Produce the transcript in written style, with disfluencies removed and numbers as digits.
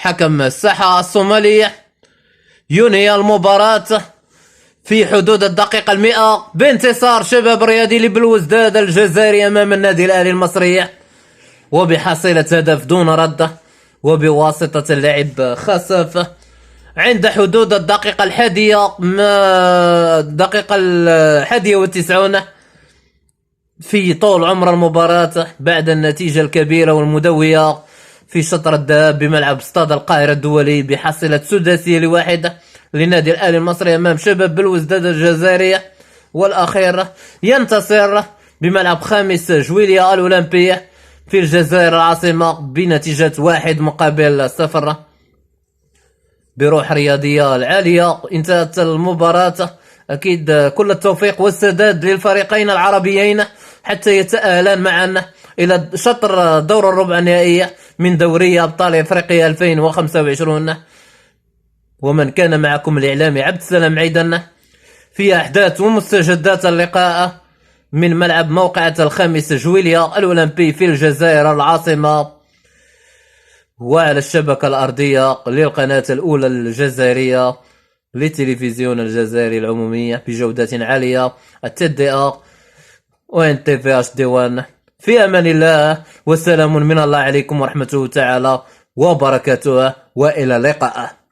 حكم الساحة الصومالية ينهي المباراة في حدود الدقيقة 100 بانتصار شباب رياضي لبلوزداد الجزائري أمام النادي الأهلي المصري، وبحصيلة هدف دون رد وبواسطة اللاعب خسف عند حدود الدقيقة 91 في طول عمر المباراة، بعد النتيجة الكبيرة والمدوية في شطر الذهاب بملعب استاد القاهرة الدولي بحصيلة سداسية لواحدة لنادي الأهلي المصري أمام شباب بلوزداد الجزائرية، والأخير ينتصر بملعب خامس جويليا الأولمبية في الجزائر العاصمة بنتيجة 1-0 بروح رياضية العالية. انتهت المباراة، أكيد كل التوفيق والسداد للفريقين العربيين حتى يتأهلان معا إلى شطر دور الربع النهائية من دوري أبطال إفريقيا 2025. ومن كان معكم الإعلامي عبد السلام عيدن في أحداث ومستجدات اللقاء من ملعب موقعة الخامس جويليا الأولمبي في الجزائر العاصمة، وعلى الشبكة الأرضية للقناة الأولى الجزائرية للتلفزيون الجزائري العمومية بجودة عالية TDA وNTV HD1. في أمان الله والسلام من الله عليكم ورحمته تعالى وبركاته، وإلى اللقاء.